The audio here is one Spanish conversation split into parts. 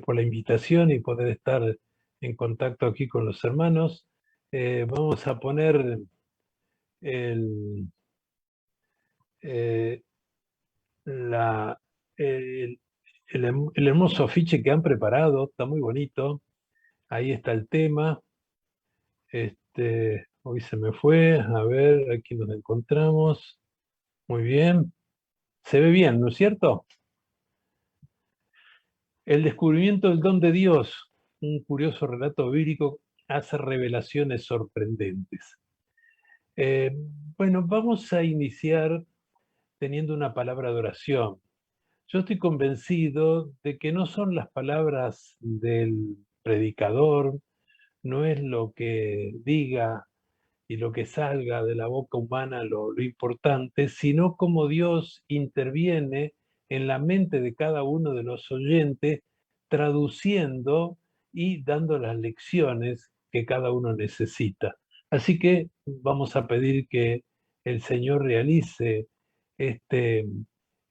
por la invitación y poder estar en contacto aquí con los hermanos. Vamos a poner el, eh, la, el, el hermoso afiche que han preparado, está muy bonito. Ahí está el tema. Hoy se me fue, a ver, aquí nos encontramos. Muy bien. Se ve bien, ¿no es cierto? El descubrimiento del don de Dios, un curioso relato bíblico, hace revelaciones sorprendentes. Eh, bueno, vamos a iniciar teniendo una palabra de oración. Yo estoy convencido de que no son las palabras del predicador, no es lo que diga y lo que salga de la boca humana lo importante, sino cómo Dios interviene en la mente de cada uno de los oyentes, traduciendo y dando las lecciones que cada uno necesita. Así que vamos a pedir que el Señor realice este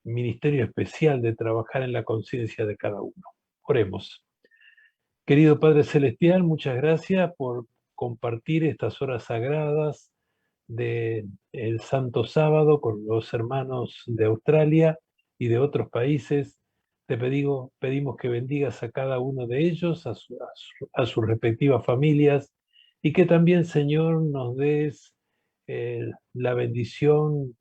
ministerio especial de trabajar en la conciencia de cada uno. Oremos. Querido Padre Celestial, muchas gracias por compartir estas horas sagradas del Santo Sábado con los hermanos de Australia y de otros países. Pedimos que bendigas a cada uno de ellos, a sus respectivas familias, y que también, Señor, nos des la bendición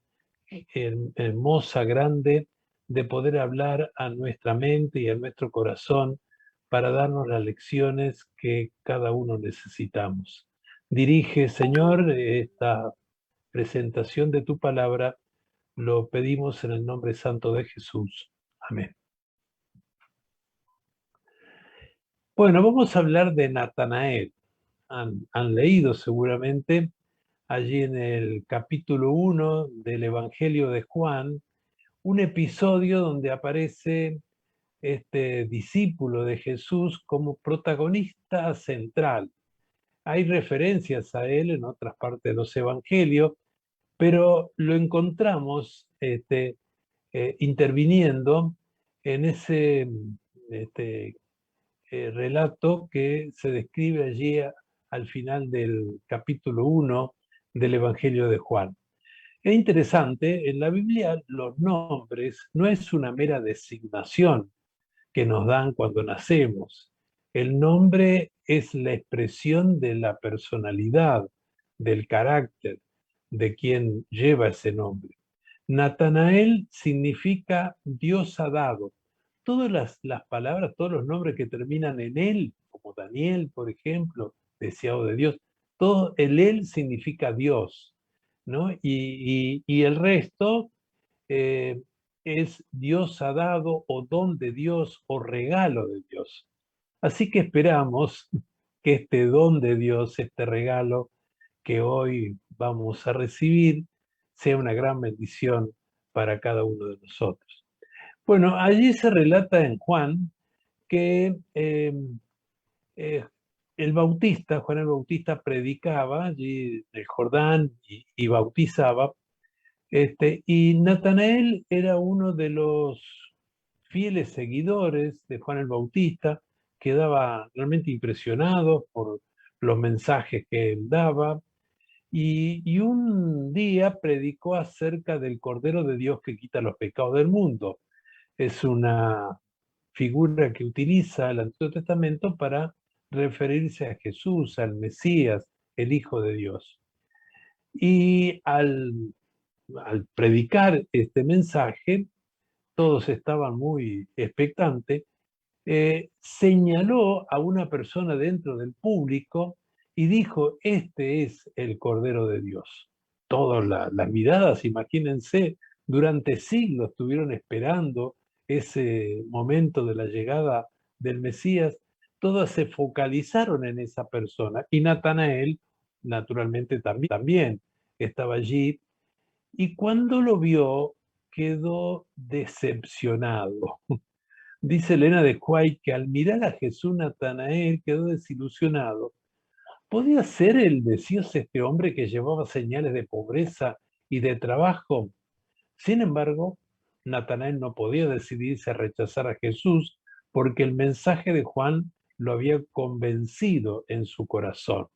hermosa, grande, de poder hablar a nuestra mente y a nuestro corazón para darnos las lecciones que cada uno necesitamos. Dirige, Señor, esta presentación de tu palabra, lo pedimos en el nombre santo de Jesús. Amén. Bueno, vamos a hablar de Natanael. Han leído seguramente allí en el capítulo 1 del Evangelio de Juan, un episodio donde aparece este discípulo de Jesús como protagonista central. Hay referencias a él en otras partes de los evangelios, pero lo encontramos interviniendo en ese este, relato que se describe allí al final del capítulo 1 del Evangelio de Juan. Es interesante, en la Biblia los nombres no es una mera designación que nos dan cuando nacemos. El nombre es la expresión de la personalidad, del carácter de quien lleva ese nombre. Natanael significa Dios ha dado. Todas las palabras, todos los nombres que terminan en él, como Daniel, por ejemplo, deseado de Dios, todo el él significa Dios, ¿no? Y el resto eh, es Dios ha dado o don de Dios o regalo de Dios. Así que esperamos que este don de Dios, este regalo que hoy vamos a recibir, sea una gran bendición para cada uno de nosotros. Bueno, allí se relata en Juan que eh, el Bautista, Juan el Bautista, predicaba allí en el Jordán y bautizaba. Y Natanael era uno de los fieles seguidores de Juan el Bautista, quedaba realmente impresionado por los mensajes que él daba, y un día predicó acerca del Cordero de Dios que quita los pecados del mundo. Es una figura que utiliza el Antiguo Testamento para referirse a Jesús, al Mesías, el Hijo de Dios. Y al predicar este mensaje, todos estaban muy expectantes, señaló a una persona dentro del público y dijo, este es el Cordero de Dios. Todas las miradas, imagínense, durante siglos estuvieron esperando ese momento de la llegada del Mesías, todas se focalizaron en esa persona y Natanael, naturalmente, también estaba allí, y cuando lo vio quedó decepcionado. Dice Elena de White que al mirar a Jesús, Natanael quedó desilusionado. ¿Podía ser el Mesías este hombre que llevaba señales de pobreza y de trabajo? Sin embargo, Natanael no podía decidirse a rechazar a Jesús porque el mensaje de Juan lo había convencido en su corazón.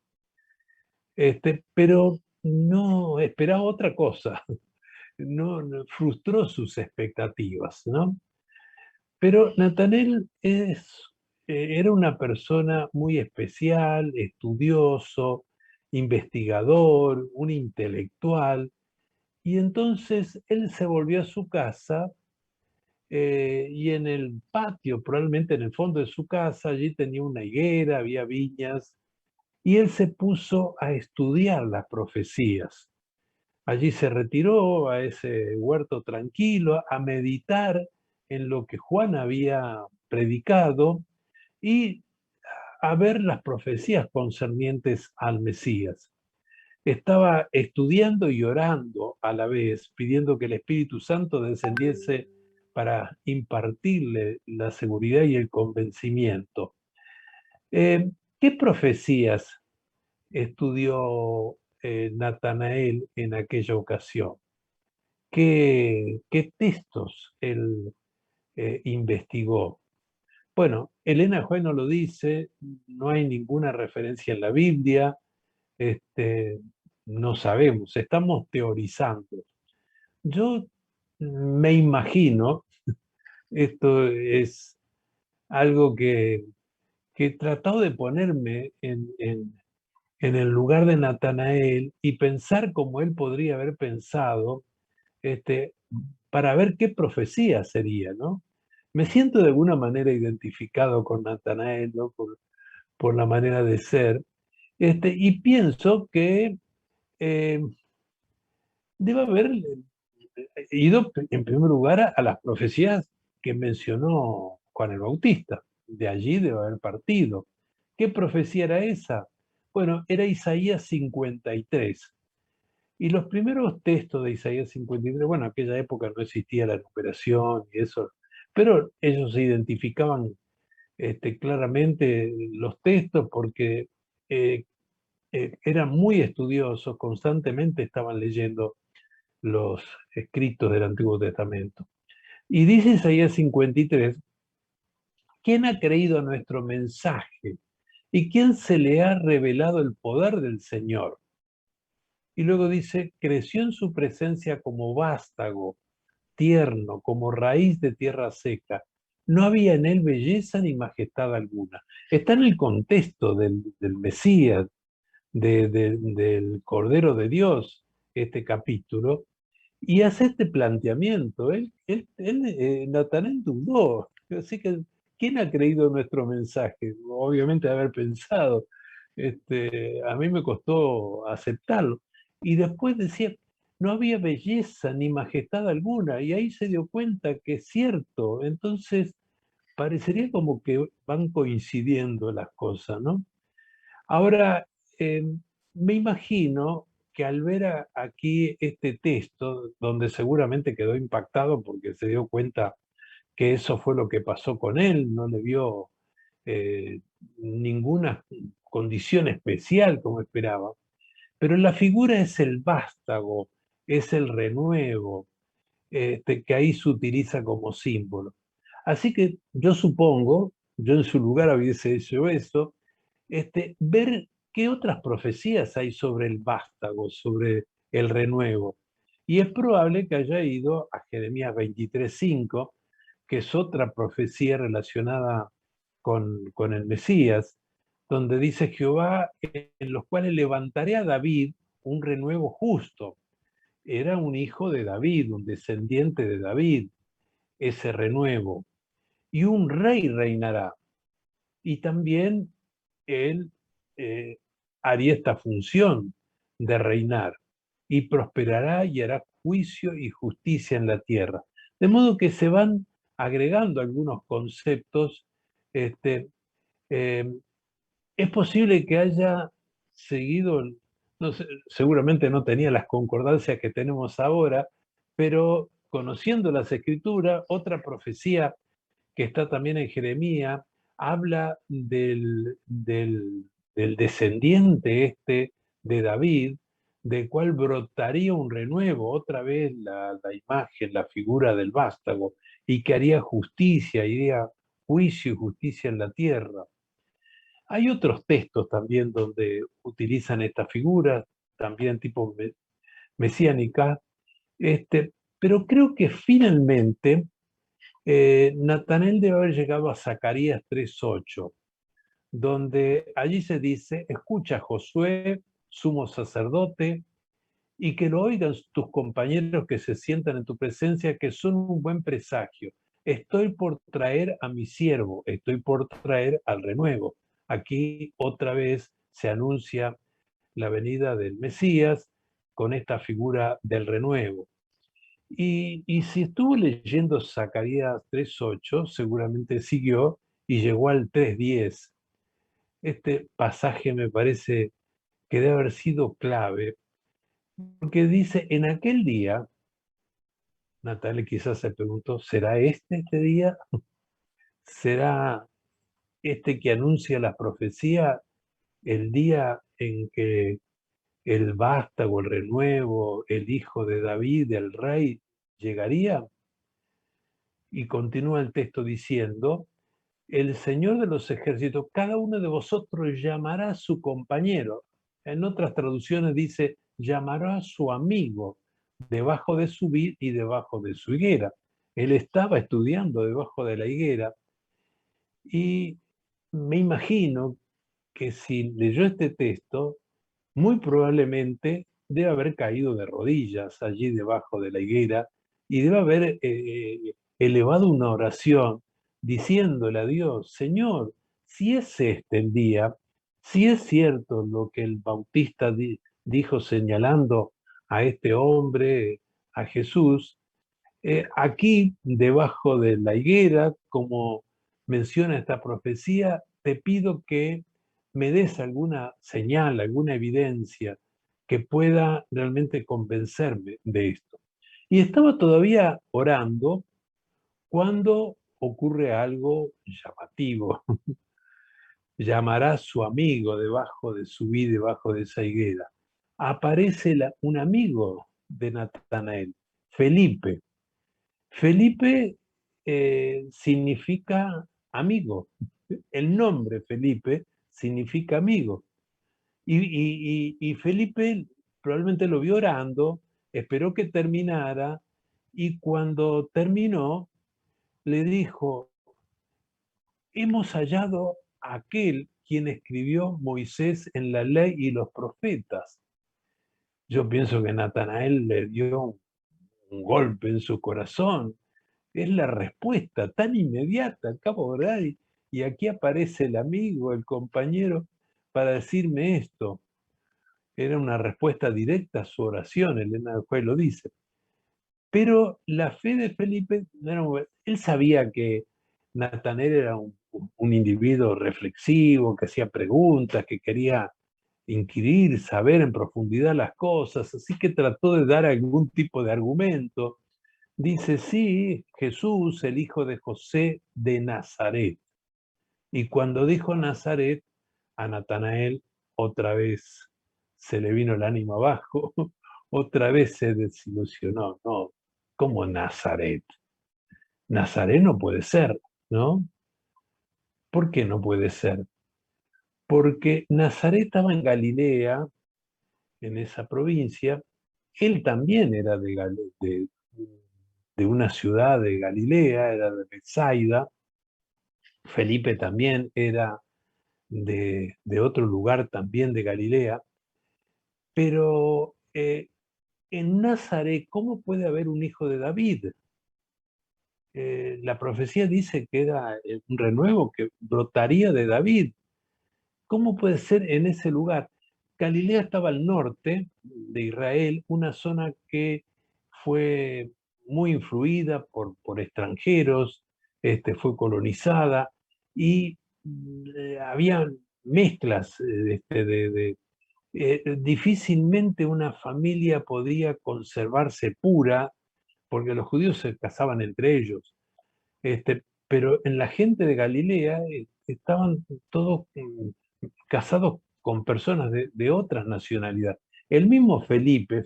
Pero no esperaba otra cosa, no frustró sus expectativas, ¿no? Pero Natanael era una persona muy especial, estudioso, investigador, un intelectual, y entonces él se volvió a su casa y en el patio, probablemente en el fondo de su casa, allí tenía una higuera, había viñas, y él se puso a estudiar las profecías. Allí se retiró a ese huerto tranquilo, a meditar en lo que Juan había predicado y a ver las profecías concernientes al Mesías. Estaba estudiando y orando a la vez, pidiendo que el Espíritu Santo descendiese para impartirle la seguridad y el convencimiento. Eh, ¿Qué profecías estudió Natanael en aquella ocasión? ¿Qué textos él investigó? Bueno, Elena White no lo dice, no hay ninguna referencia en la Biblia, este, no sabemos, estamos teorizando. Yo me imagino, esto es algo que he tratado de ponerme en el lugar de Natanael y pensar como él podría haber pensado, este, para ver qué profecía sería, ¿no? Me siento de alguna manera identificado con Natanael, ¿no? Por la manera de ser, y pienso que eh, debe haber ido en primer lugar a las profecías que mencionó Juan el Bautista. De allí debe haber partido. ¿Qué profecía era esa? Bueno, era Isaías 53. Y los primeros textos de Isaías 53, bueno, en aquella época no existía la numeración y eso, pero ellos se identificaban claramente los textos porque eh, eran muy estudiosos, constantemente estaban leyendo los escritos del Antiguo Testamento. Y dice Isaías 53, ¿quién ha creído a nuestro mensaje? ¿Y quién se le ha revelado el poder del Señor? Y luego dice, creció en su presencia como vástago, tierno, como raíz de tierra seca. No había en él belleza ni majestad alguna. Está en el contexto del Mesías, del Cordero de Dios, este capítulo, y hace este planteamiento. Natanael dudó. Así que, ¿quién ha creído nuestro mensaje? Obviamente haber pensado. A mí me costó aceptarlo. Y después decía, no había belleza ni majestad alguna. Y ahí se dio cuenta que es cierto. Entonces, parecería como que van coincidiendo las cosas, ¿no? Ahora, me imagino que al ver aquí este texto, donde seguramente quedó impactado porque se dio cuenta que eso fue lo que pasó con él, no le vio eh, ninguna condición especial como esperaba, pero la figura es el vástago, es el renuevo, que ahí se utiliza como símbolo. Así que yo supongo, yo en su lugar hubiese hecho eso, ver qué otras profecías hay sobre el vástago, sobre el renuevo. Y es probable que haya ido a Jeremías 23:5, que es otra profecía relacionada con el Mesías, donde dice Jehová, en los cuales levantaré a David un renuevo justo. Era un hijo de David, un descendiente de David, ese renuevo. Y un rey reinará. Y también él eh, haría esta función de reinar y prosperará y hará juicio y justicia en la tierra. De modo que se van agregando algunos conceptos. Este, eh, es posible que haya seguido, no sé, seguramente no tenía las concordancias que tenemos ahora, pero conociendo las escrituras, otra profecía que está también en Jeremías, habla del descendiente de David, del cual brotaría un renuevo, otra vez la imagen, la figura del vástago, y que haría justicia, haría juicio y justicia en la tierra. Hay otros textos también donde utilizan esta figura, también tipo mesiánica, pero creo que finalmente Natanael debe haber llegado a Zacarías 3:8, donde allí se dice: escucha, Josué, sumo sacerdote, y que lo oigan tus compañeros que se sientan en tu presencia, que son un buen presagio. Estoy por traer a mi siervo, estoy por traer al renuevo. Aquí otra vez se anuncia la venida del Mesías con esta figura del renuevo. Y si estuvo leyendo Zacarías 3:8, seguramente siguió y llegó al 3:10. Este pasaje me parece que debe haber sido clave, porque dice: en aquel día, Natalia quizás se preguntó, ¿será este día? ¿Será este que anuncia la profecía el día en que el vástago, el renuevo, el hijo de David, el rey, llegaría? Y continúa el texto diciendo: el Señor de los ejércitos, cada uno de vosotros llamará a su compañero. En otras traducciones dice: llamará a su amigo debajo de su vid y debajo de su higuera. Él estaba estudiando debajo de la higuera y me imagino que si leyó este texto, muy probablemente debe haber caído de rodillas allí debajo de la higuera y debe haber elevado una oración diciéndole a Dios: Señor, si es este el día, si es cierto lo que el Bautista dijo señalando a este hombre, a Jesús, aquí debajo de la higuera, como menciona esta profecía, te pido que me des alguna señal, alguna evidencia que pueda realmente convencerme de esto. Y estaba todavía orando cuando ocurre algo llamativo. Llamará a su amigo debajo de su vid, debajo de esa higuera. Aparece un amigo de Natanael, Felipe. Felipe significa amigo. El nombre Felipe significa amigo. Y Felipe probablemente lo vio orando, esperó que terminara y cuando terminó le dijo: hemos hallado a aquel quien escribió Moisés en la ley y los profetas. Yo pienso que Natanael le dio un golpe en su corazón. Es la respuesta tan inmediata, acabo de dar, y aquí aparece el amigo, el compañero, para decirme esto. Era una respuesta directa a su oración, Elena del Juez lo dice. Pero la fe de Felipe, él sabía que Natanael era un individuo reflexivo, que hacía preguntas, que quería inquirir, saber en profundidad las cosas, así que trató de dar algún tipo de argumento. Dice: sí, Jesús, el hijo de José de Nazaret. Y cuando dijo Nazaret, a Natanael otra vez se le vino el ánimo abajo, otra vez se desilusionó. No, ¿cómo Nazaret? Nazaret no puede ser, ¿no? ¿Por qué no puede ser? Porque Nazaret estaba en Galilea, en esa provincia. Él también era de una ciudad de Galilea, era de Betsaida. Felipe también era de otro lugar también de Galilea, pero en Nazaret, ¿cómo puede haber un hijo de David? La profecía dice que era un renuevo que brotaría de David. ¿Cómo puede ser en ese lugar? Galilea estaba al norte de Israel, una zona que fue muy influida por extranjeros, fue colonizada y había mezclas difícilmente una familia podría conservarse pura porque los judíos se casaban entre ellos. Pero en la gente de Galilea estaban todos casados con personas de otras nacionalidades. El mismo Felipe,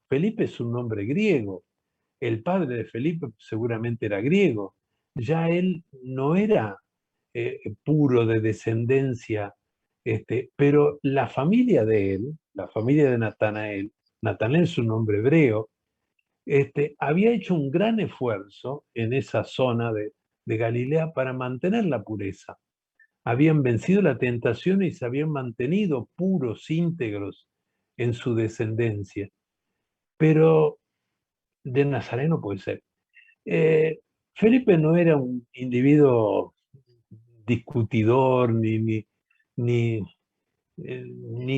Felipe es un nombre griego. El padre de Felipe seguramente era griego. ya él no era puro de descendencia, pero la familia de él, la familia de Natanael, Natanael es un nombre hebreo, había hecho un gran esfuerzo en esa zona de Galilea para mantener la pureza. Habían vencido la tentación y se habían mantenido puros, íntegros en su descendencia. Pero de Nazareno puede ser. Eh, Felipe no era un individuo discutidor, ni, ni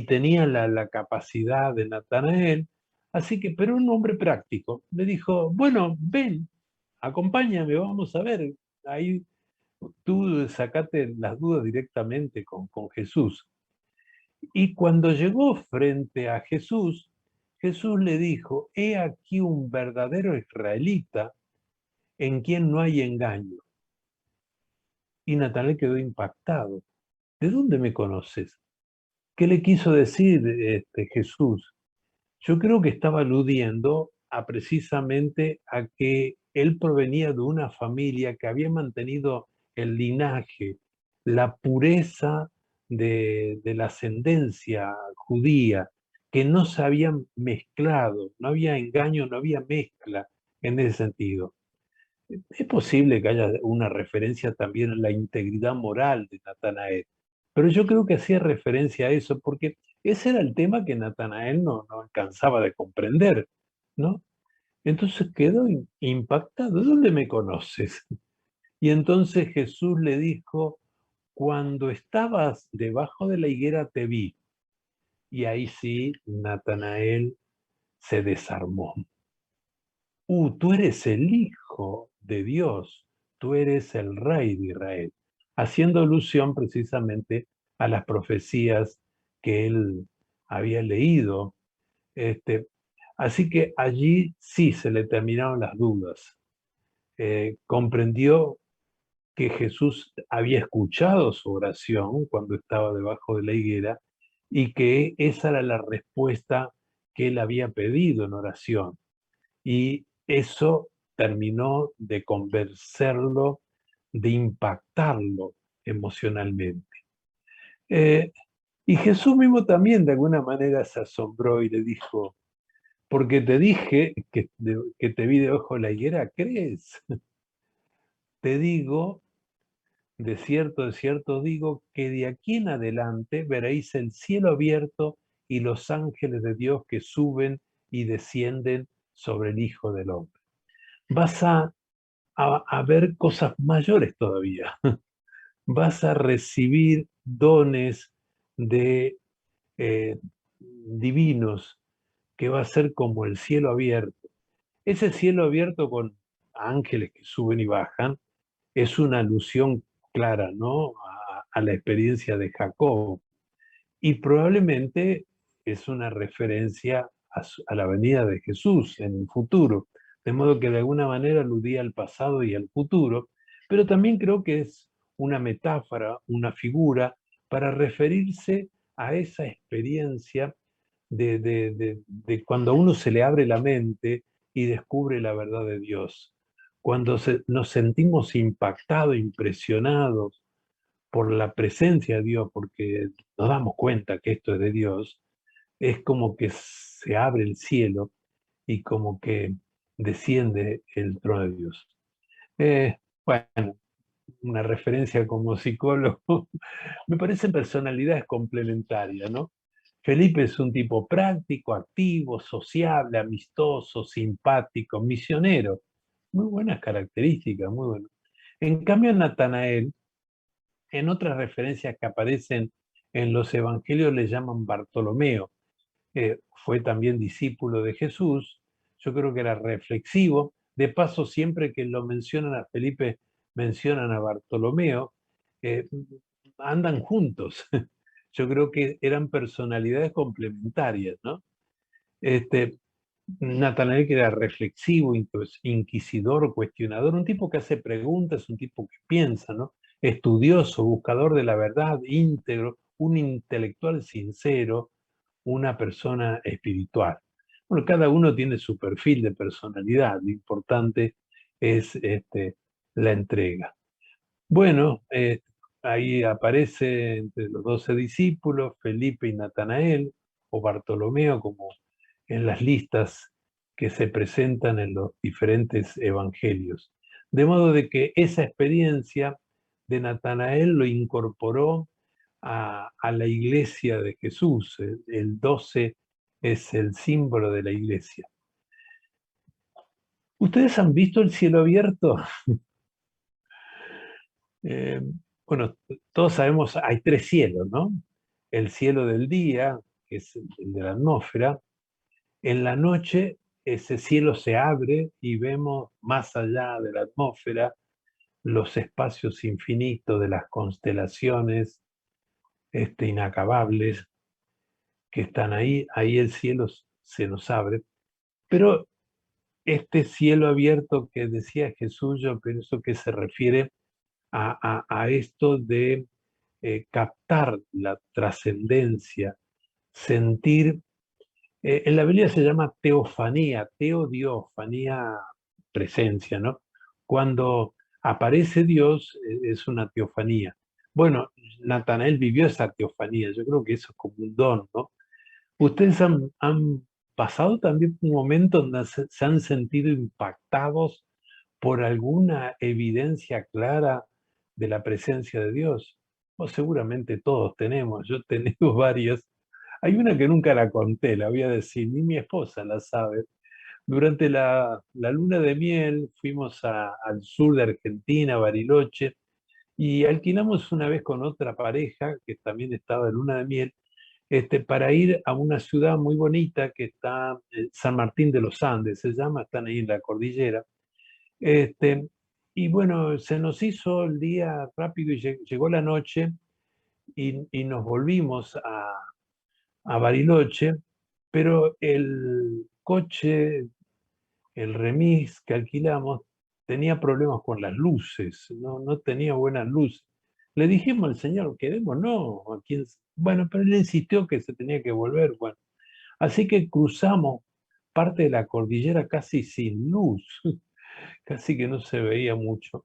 tenía la capacidad de Natanael, así que, pero un hombre práctico. Le dijo, bueno, ven, acompáñame, vamos a ver. Ahí tú sacate las dudas directamente con Jesús. Y cuando llegó frente a Jesús, Jesús le dijo, he aquí un verdadero israelita en quien no hay engaño. Y Natanael quedó impactado. ¿De dónde me conoces? ¿Qué le quiso decir Jesús? Yo creo que estaba aludiendo a precisamente a que él provenía de una familia que había mantenido el linaje, la pureza de la ascendencia judía, que no se habían mezclado, no había engaño, no había mezcla en ese sentido. Es posible que haya una referencia también a la integridad moral de Natanael, pero yo creo que hacía referencia a eso porque ese era el tema que Natanael no alcanzaba de comprender, ¿no? Entonces quedó impactado. ¿De dónde me conoces? Y entonces Jesús le dijo, cuando estabas debajo de la higuera te vi. Y ahí sí, Natanael se desarmó. Tú eres el Hijo de Dios, tú eres el Rey de Israel, haciendo alusión precisamente a las profecías que él había leído. Este, Así que allí sí se le terminaron las dudas. Comprendió que Jesús había escuchado su oración cuando estaba debajo de la higuera y que esa era la respuesta que él había pedido en oración. Y eso terminó de convencerlo, de impactarlo emocionalmente. Eh, y Jesús mismo también de alguna manera se asombró y le dijo, porque te dije que te vi debajo de la higuera, ¿crees? Te digo, de cierto digo, que de aquí en adelante veréis el cielo abierto y los ángeles de Dios que suben y descienden sobre el Hijo del Hombre. Vas a ver cosas mayores todavía. Vas a recibir dones de divinos que va a ser como el cielo abierto. Ese cielo abierto con ángeles que suben y bajan es una alusión clara, ¿no? A la experiencia de Jacob. Y probablemente es una referencia a la venida de Jesús en el futuro, de modo que de alguna manera aludía al pasado y al futuro, pero también creo que es una metáfora, una figura para referirse a esa experiencia de cuando a uno se le abre la mente y descubre la verdad de Dios. Cuando nos sentimos impactados, impresionados por la presencia de Dios, porque nos damos cuenta que esto es de Dios, es como que se abre el cielo y como que desciende el trono de Dios. Bueno, una referencia como psicólogo, me parecen personalidades complementarias, ¿no? Felipe es un tipo práctico, activo, sociable, amistoso, simpático, misionero. Muy buenas características, muy buenas. En cambio, Natanael, en otras referencias que aparecen en los evangelios, le llaman Bartolomeo. Fue también discípulo de Jesús. Yo creo que era reflexivo. De paso, siempre que lo mencionan a Felipe, mencionan a Bartolomeo. eh, Andan juntos. Yo creo que eran personalidades complementarias, ¿no? Este, Natanael que era reflexivo, inquisidor, cuestionador, un tipo que hace preguntas, un tipo que piensa, ¿no? Estudioso, buscador de la verdad, íntegro, un intelectual sincero, una persona espiritual. Bueno, cada uno tiene su perfil de personalidad, lo importante es la entrega. Bueno, ahí aparece entre los 12 discípulos Felipe y Natanael, o Bartolomeo, como en las listas que se presentan en los diferentes evangelios. De modo de que esa experiencia de Natanael lo incorporó a la iglesia de Jesús. El 12 es el símbolo de la iglesia. ¿Ustedes han visto el cielo abierto? Eh, bueno, todos sabemos, hay tres cielos, ¿no? El cielo del día, que es el de la atmósfera. En la noche ese cielo se abre y vemos más allá de la atmósfera los espacios infinitos de las constelaciones inacabables que están ahí. Ahí el cielo se nos abre. Pero este cielo abierto que decía Jesús, yo pienso que se refiere a esto de captar la trascendencia, sentir. En la Biblia se llama teofanía, teodiofanía, presencia, ¿no? Cuando aparece Dios es una teofanía. Bueno, Natanael vivió esa teofanía, yo creo que eso es como un don, ¿no? ¿Ustedes han pasado también un momento donde se han sentido impactados por alguna evidencia clara de la presencia de Dios? O seguramente todos tenemos, yo tengo varios. Hay una que nunca la conté, la voy a decir, ni mi esposa la sabe. Durante la luna de miel fuimos al sur de Argentina, Bariloche, y alquilamos una vez con otra pareja que también estaba de luna de miel, para ir a una ciudad muy bonita que está en San Martín de los Andes, se llama, están ahí en la cordillera. Este, y bueno, se nos hizo el día rápido y llegó la noche y nos volvimos a Bariloche, pero el coche, el remis que alquilamos, tenía problemas con las luces, no tenía buenas luces. Le dijimos al señor, quedémonos, ¿a quién? Bueno, pero él insistió que se tenía que volver. Bueno, así que cruzamos parte de la cordillera casi sin luz, casi que no se veía mucho.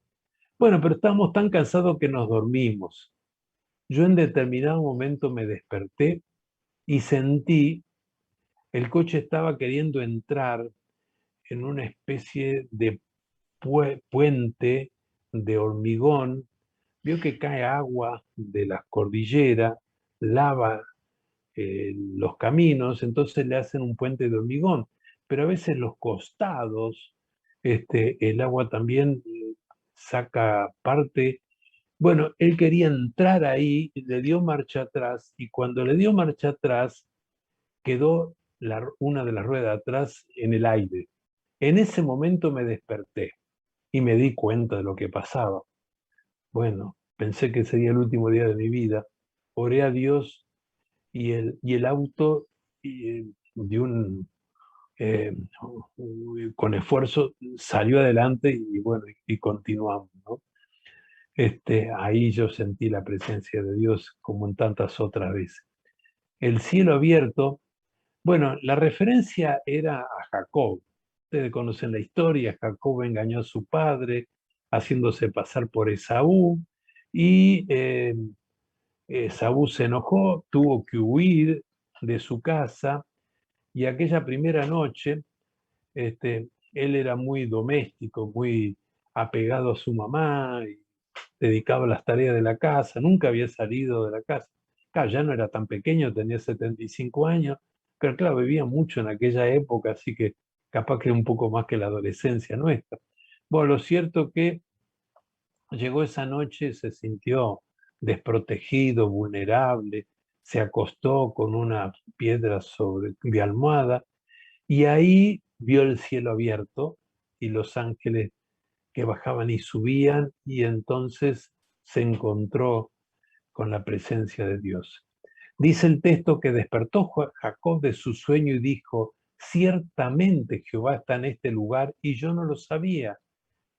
Bueno, pero estábamos tan cansados que nos dormimos. Yo en determinado momento me desperté y sentí, el coche estaba queriendo entrar en una especie de puente de hormigón. Vio que cae agua de la cordillera, lava los caminos, entonces le hacen un puente de hormigón. Pero a veces los costados, el agua también saca parte. Bueno, él quería entrar ahí, le dio marcha atrás y cuando le dio marcha atrás quedó una de las ruedas atrás en el aire. En ese momento me desperté y me di cuenta de lo que pasaba. Bueno, pensé que sería el último día de mi vida. Oré a Dios y el auto de eh, con esfuerzo salió adelante y bueno, y continuamos, ¿no? Ahí yo sentí la presencia de Dios como en tantas otras veces. El cielo abierto, bueno, la referencia era a Jacob. Ustedes conocen la historia, Jacob engañó a su padre haciéndose pasar por Esaú y Esaú se enojó, tuvo que huir de su casa y aquella primera noche él era muy doméstico, muy apegado a su mamá, y dedicado a las tareas de la casa, nunca había salido de la casa. Claro, ya no era tan pequeño, tenía 75 años, pero claro, vivía mucho en aquella época, así que capaz que un poco más que la adolescencia nuestra. Bueno, lo cierto que llegó esa noche, se sintió desprotegido, vulnerable, se acostó con una piedra de almohada y ahí vio el cielo abierto y los ángeles que bajaban y subían y entonces se encontró con la presencia de Dios. Dice el texto que despertó Jacob de su sueño y dijo, ciertamente Jehová está en este lugar y yo no lo sabía.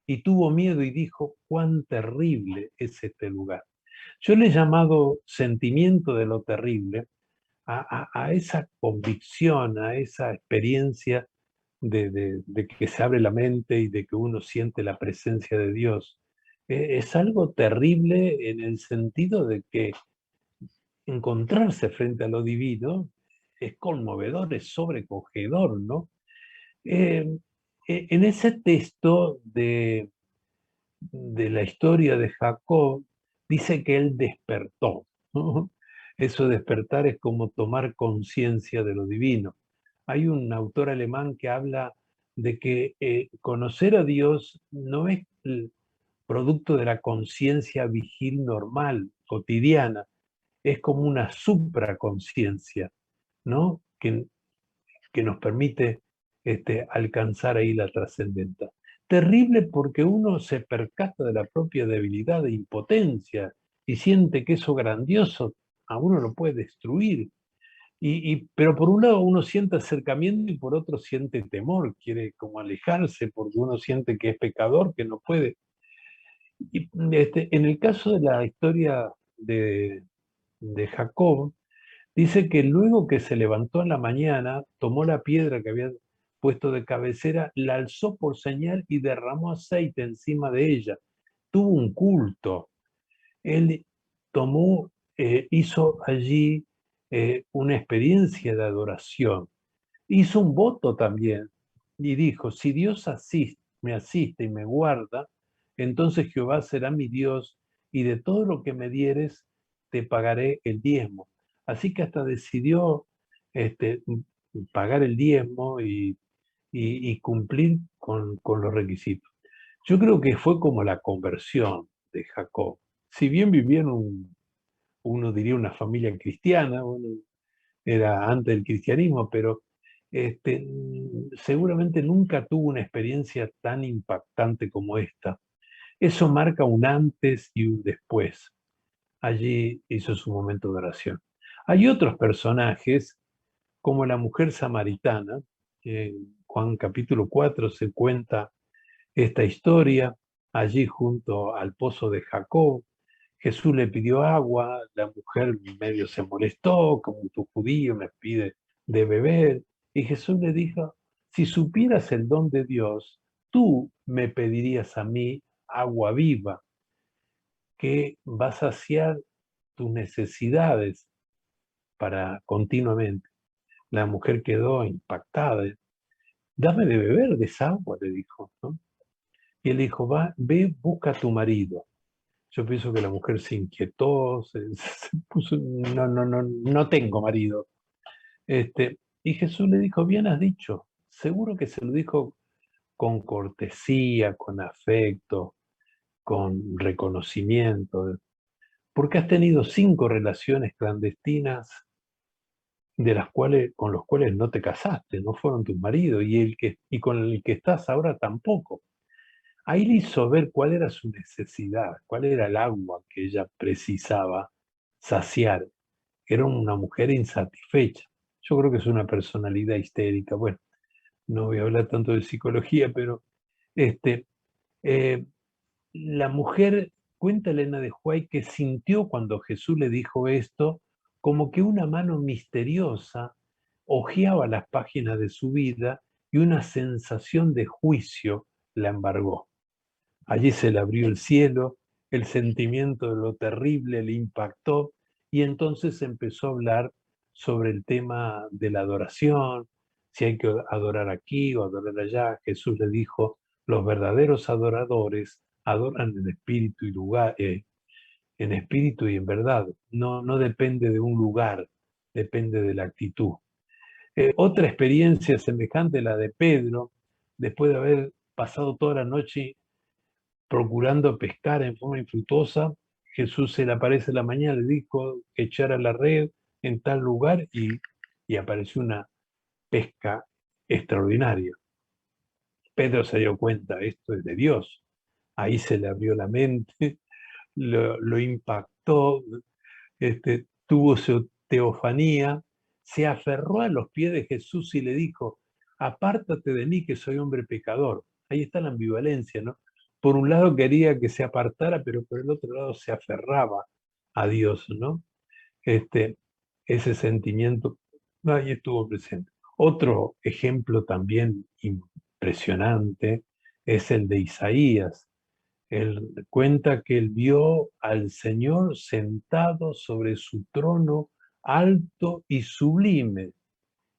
Y tuvo miedo y dijo, cuán terrible es este lugar. Yo le he llamado sentimiento de lo terrible a esa convicción, a esa experiencia de que se abre la mente y de que uno siente la presencia de Dios. Es algo terrible en el sentido de que encontrarse frente a lo divino es conmovedor, es sobrecogedor, ¿no? Eh, en ese texto de la historia de Jacob, dice que él despertó, ¿no? Eso despertar es como tomar conciencia de lo divino. Hay un autor alemán que habla de que conocer a Dios no es el producto de la conciencia vigil normal, cotidiana, es como una supraconciencia, ¿no? Que nos permite alcanzar ahí la trascendencia. Terrible porque uno se percata de la propia debilidad e impotencia y siente que eso grandioso a uno lo puede destruir. Pero por un lado uno siente acercamiento y por otro siente temor, quiere como alejarse porque uno siente que es pecador, que no puede. En el caso de la historia de Jacob, dice que luego que se levantó en la mañana, tomó la piedra que había puesto de cabecera, la alzó por señal y derramó aceite encima de ella. Tuvo un culto. Él hizo allí una experiencia de adoración. Hizo un voto también y dijo, si Dios me asiste y me guarda, entonces Jehová será mi Dios y de todo lo que me dieres te pagaré el diezmo. Así que hasta decidió este, pagar el diezmo y cumplir con los requisitos. Yo creo que fue como la conversión de Jacob. Si bien vivía uno diría una familia cristiana, bueno, era antes del cristianismo, pero seguramente nunca tuvo una experiencia tan impactante como esta. Eso marca un antes y un después. Allí hizo su momento de oración. Hay otros personajes, como la mujer samaritana. En Juan capítulo 4 se cuenta esta historia, allí junto al pozo de Jacob. Jesús le pidió agua, la mujer medio se molestó, como tu judío me pide de beber, y Jesús le dijo, si supieras el don de Dios, tú me pedirías a mí agua viva, que va a saciar tus necesidades para continuamente. La mujer quedó impactada. Dame de beber de esa agua, le dijo, ¿no? Y él dijo, ve, busca a tu marido. Yo pienso que la mujer se inquietó, se puso, no tengo marido. Y Jesús le dijo, bien has dicho, seguro que se lo dijo con cortesía, con afecto, con reconocimiento, porque has tenido 5 relaciones clandestinas con los cuales no te casaste, no fueron tus maridos, y con el que estás ahora tampoco. Ahí le hizo ver cuál era su necesidad, cuál era el agua que ella precisaba saciar. Era una mujer insatisfecha. Yo creo que es una personalidad histérica. Bueno, no voy a hablar tanto de psicología, pero este, eh, la mujer, cuenta Elena de Huay, que sintió cuando Jesús le dijo esto, como que una mano misteriosa hojeaba las páginas de su vida y una sensación de juicio la embargó. Allí se le abrió el cielo, el sentimiento de lo terrible le impactó y entonces empezó a hablar sobre el tema de la adoración, si hay que adorar aquí o adorar allá. Jesús le dijo, los verdaderos adoradores adoran en espíritu y en espíritu y en verdad. No depende de un lugar, depende de la actitud. Otra experiencia semejante a la de Pedro, después de haber pasado toda la noche procurando pescar en forma infructuosa, Jesús se le aparece en la mañana, le dijo que echara la red en tal lugar y apareció una pesca extraordinaria. Pedro se dio cuenta, esto es de Dios. Ahí se le abrió la mente, lo impactó, tuvo su teofanía, se aferró a los pies de Jesús y le dijo, apártate de mí que soy hombre pecador. Ahí está la ambivalencia, ¿no? Por un lado quería que se apartara, pero por el otro lado se aferraba a Dios, ¿no? Ese sentimiento ahí estuvo presente. Otro ejemplo también impresionante es el de Isaías. Él cuenta que él vio al Señor sentado sobre su trono alto y sublime,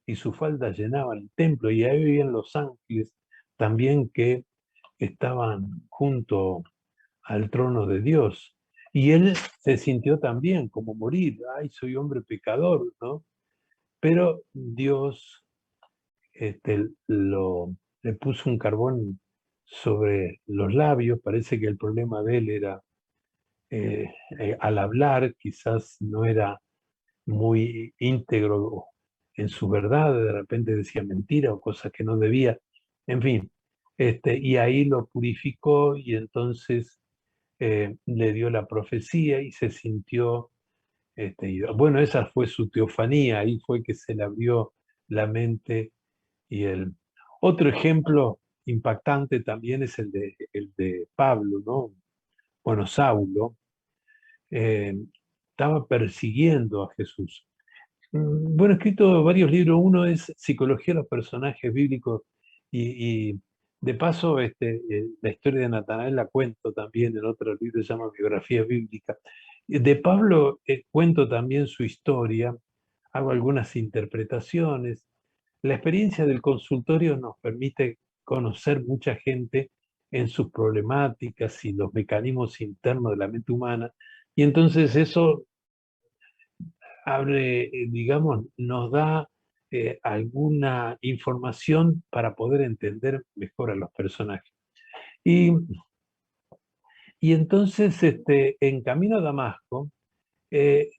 y su falda llenaba el templo, y ahí vivían los ángeles también que estaban junto al trono de Dios. Y él se sintió también como morir, ay, soy hombre pecador, ¿no? Pero Dios le puso un carbón sobre los labios, parece que el problema de él era al hablar, quizás no era muy íntegro en su verdad, de repente decía mentira o cosas que no debía, en fin, y ahí lo purificó y entonces le dio la profecía y se sintió, bueno, esa fue su teofanía, ahí fue que se le abrió la mente y el otro ejemplo impactante también es el de Pablo, ¿no? Bueno, Saulo eh, estaba persiguiendo a Jesús. Bueno, he escrito varios libros. Uno es Psicología de los personajes bíblicos y de paso la historia de Natanael la cuento también en otro libro que se llama Biografía Bíblica. De Pablo cuento también su historia, hago algunas interpretaciones. La experiencia del consultorio nos permite conocer mucha gente en sus problemáticas y los mecanismos internos de la mente humana, y entonces eso abre, digamos, nos da alguna información para poder entender mejor a los personajes. Y, y entonces, en camino a Damasco, eh,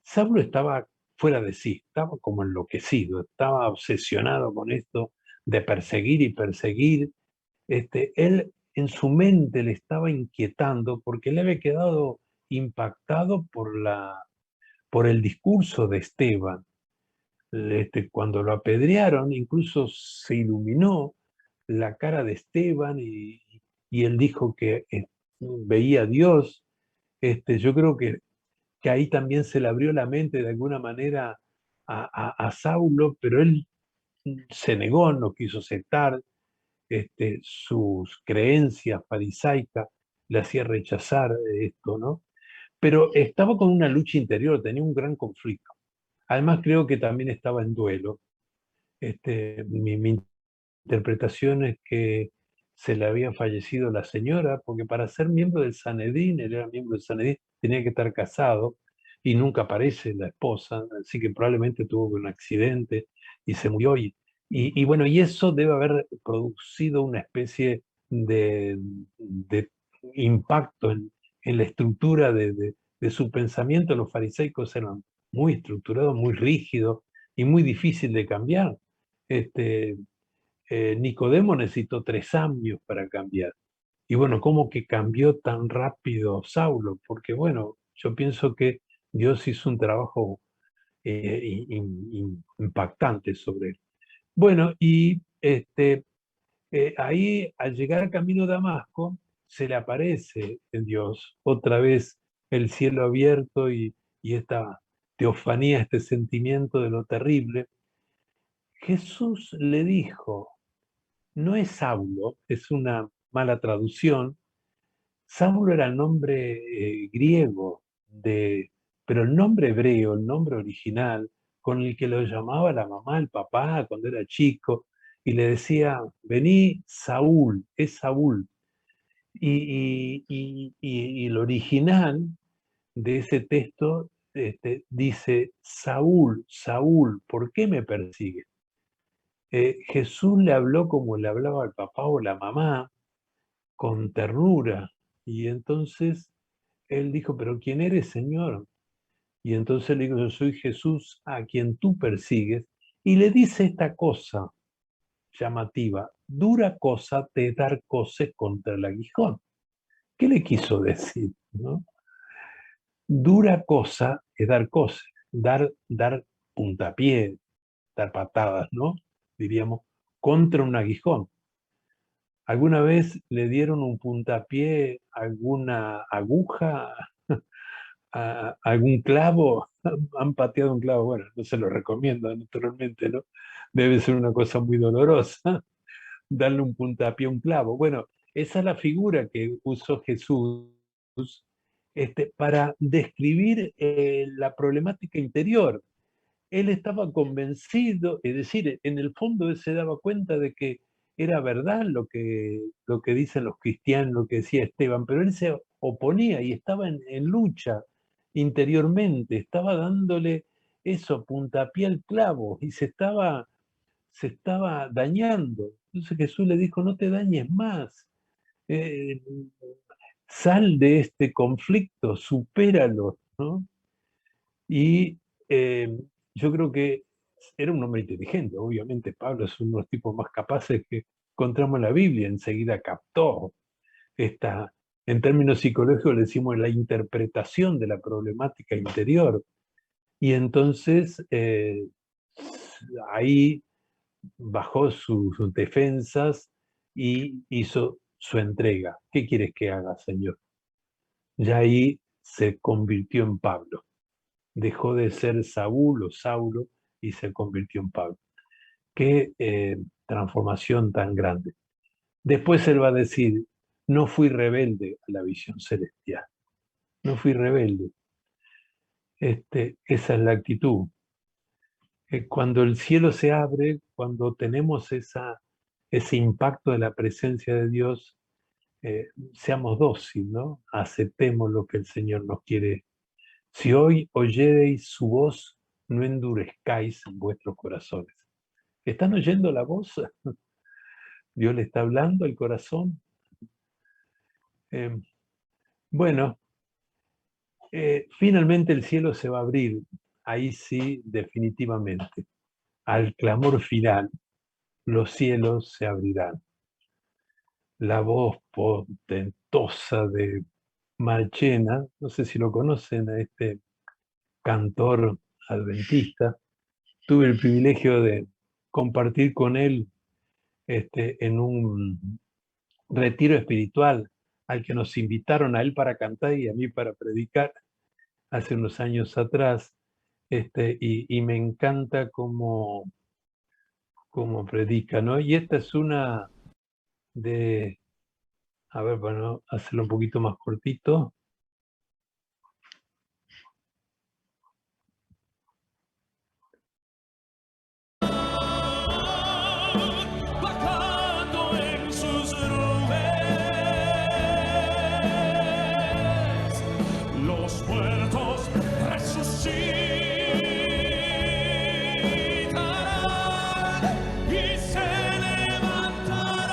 Saulo estaba fuera de sí, estaba como enloquecido, estaba obsesionado con esto de perseguir y perseguir. Él en su mente le estaba inquietando porque le había quedado impactado por el discurso de Esteban. Cuando lo apedrearon, incluso se iluminó la cara de Esteban y él dijo que veía a Dios. Yo creo que ahí también se le abrió la mente de alguna manera a Saulo, pero él se negó, no quiso aceptar. Sus creencias farisaicas le hacía rechazar esto, ¿no? Pero estaba con una lucha interior, tenía un gran conflicto. Además, creo que también estaba en duelo. Mi interpretación es que se le había fallecido la señora, porque para ser miembro del Sanedrín, él era miembro del Sanedrín, tenía que estar casado y nunca aparece la esposa, así que probablemente tuvo un accidente y se murió. Y bueno, y eso debe haber producido una especie de impacto en la estructura de su pensamiento. Los fariseicos eran muy estructurados, muy rígidos y muy difícil de cambiar. Este, Nicodemo necesitó 3 años para cambiar. Y bueno, ¿cómo que cambió tan rápido Saulo? Porque bueno, yo pienso que Dios hizo un trabajo impactante sobre él. Bueno, y ahí al llegar al camino de Damasco, se le aparece en Dios otra vez el cielo abierto y esta teofanía, este sentimiento de lo terrible. Jesús le dijo, no es Saulo, es una mala traducción. Saulo era el nombre griego, pero el nombre hebreo, el nombre original, con el que lo llamaba la mamá, el papá cuando era chico, y le decía, vení Saúl, es Saúl. Y el original de ese texto dice, Saúl, Saúl, ¿por qué me persigues? Jesús le habló como le hablaba al papá o la mamá, con ternura. Y entonces él dijo, pero ¿quién eres, Señor? Y entonces le digo, yo soy Jesús a quien tú persigues. Y le dice esta cosa llamativa, dura cosa te dar coces contra el aguijón. ¿Qué le quiso decir? ¿No? Dura cosa es dar coces, dar puntapié, dar patadas, ¿no? Diríamos, contra un aguijón. ¿Alguna vez le dieron un puntapié, alguna aguja, algún clavo? han pateado un clavo. Bueno, no se lo recomiendo, naturalmente, ¿no? Debe ser una cosa muy dolorosa darle un puntapié a un clavo. Bueno, esa es la figura que usó Jesús para describir la problemática interior. Él estaba convencido, es decir, en el fondo él se daba cuenta de que era verdad lo que dicen los cristianos, lo que decía Esteban, pero él se oponía y estaba en lucha interiormente, estaba dándole eso, puntapié al clavo, y se estaba dañando. Entonces Jesús le dijo, no te dañes más, eh, sal de este conflicto, supéralo, ¿no? Y yo creo que era un hombre inteligente, obviamente Pablo es uno de los tipos más capaces que encontramos en la Biblia, enseguida captó esta, en términos psicológicos le decimos la interpretación de la problemática interior. Y entonces ahí bajó sus defensas y hizo su entrega. ¿Qué quieres que haga, Señor? Ya ahí se convirtió en Pablo. Dejó de ser Saúl o Saulo y se convirtió en Pablo. Qué transformación tan grande. Después él va a decir, no fui rebelde a la visión celestial. No fui rebelde. Esa es la actitud. Cuando el cielo se abre, cuando tenemos ese impacto de la presencia de Dios, seamos dóciles, ¿no? Aceptemos lo que el Señor nos quiere. Si hoy oyereis su voz, no endurezcáis en vuestros corazones. ¿Están oyendo la voz? Dios le está hablando al corazón. Bueno, finalmente el cielo se va a abrir. Ahí sí, definitivamente. Al clamor final, los cielos se abrirán. La voz potentosa de Marchena, no sé si lo conocen, a este cantor adventista, tuve el privilegio de compartir con él en un retiro espiritual al que nos invitaron a él para cantar y a mí para predicar hace unos años atrás, y me encanta cómo predica, ¿no? Y esta es una de, a ver, bueno, hacerlo un poquito más cortito. Bajando en sus nubes, los muertos resucitarán y se levantarán,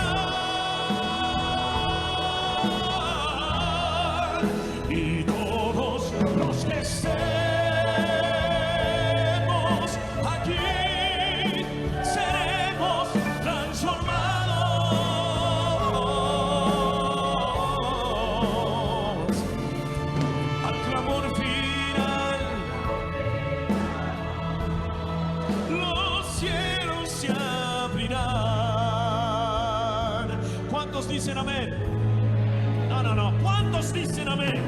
y todos los que estemos aquí seremos transformados al clamor final. Los cielos se abrirán. ¿Cuántos dicen amén? No. ¿Cuántos dicen amén?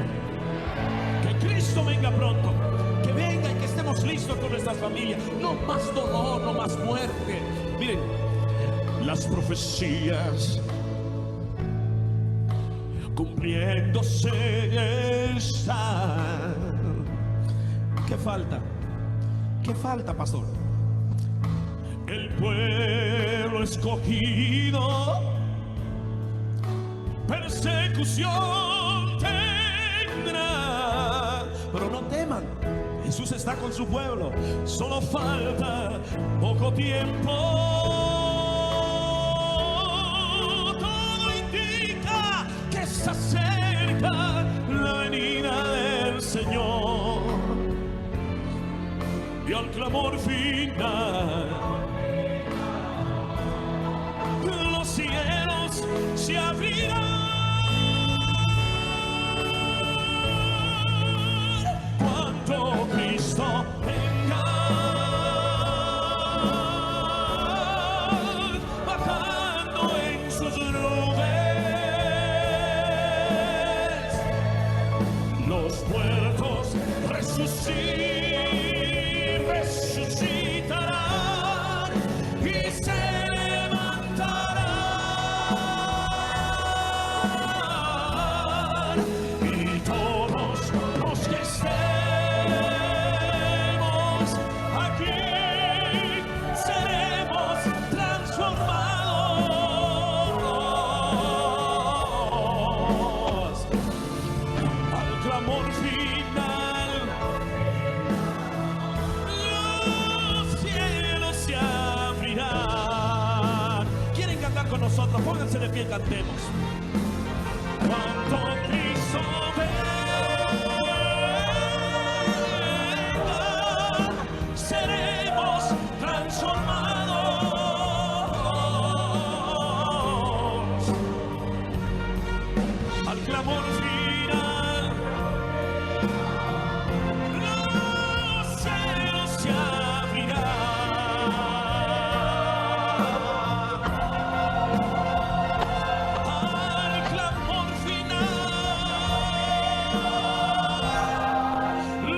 Que Cristo venga pronto, que venga y que estemos listos con nuestras familias. No más dolor, no más muerte. Miren, las profecías cumpliéndose están. ¿Qué falta? ¿Qué falta, pastor? El pueblo escogido persecución tendrá, pero no teman, Jesús está con su pueblo. Solo falta poco tiempo. Todo indica que se acerca la venida del Señor, y al clamor final los cielos se abrirán. Cuando Cristo venga, bajando en sus nubes, los muertos resucitarán clamor final, los cielos se abrirán. ¿Quieren cantar con nosotros? Pónganse de pie, cantemos. Cuando Cristo venga, seremos transformados. Al clamor final, los cielos se abrirán. Al clamor final,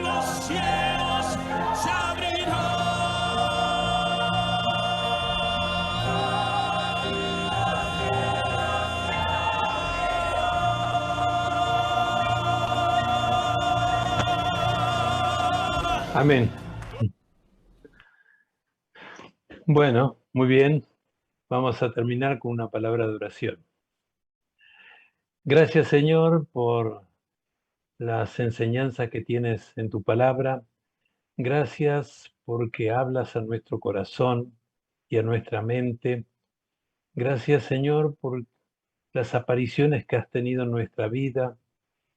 los cielos se abrirán. Amén. Bueno, muy bien. Vamos a terminar con una palabra de oración. Gracias, Señor, por las enseñanzas que tienes en tu palabra. Gracias porque hablas a nuestro corazón y a nuestra mente. Gracias, Señor, por las apariciones que has tenido en nuestra vida,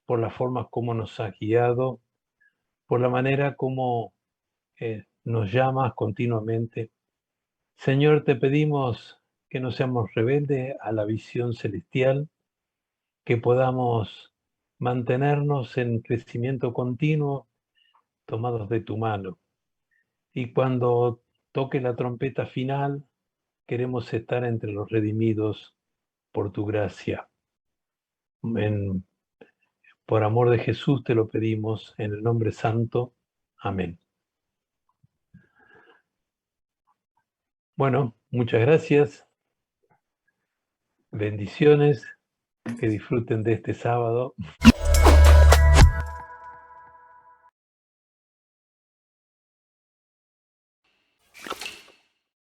por la forma como nos has guiado, por la manera como nos llamas continuamente. Señor, te pedimos que no seamos rebeldes a la visión celestial, que podamos mantenernos en crecimiento continuo, tomados de tu mano. Y cuando toque la trompeta final, queremos estar entre los redimidos por tu gracia. Por amor de Jesús te lo pedimos, en el nombre santo. Amén. Bueno, muchas gracias. Bendiciones. Que disfruten de este sábado.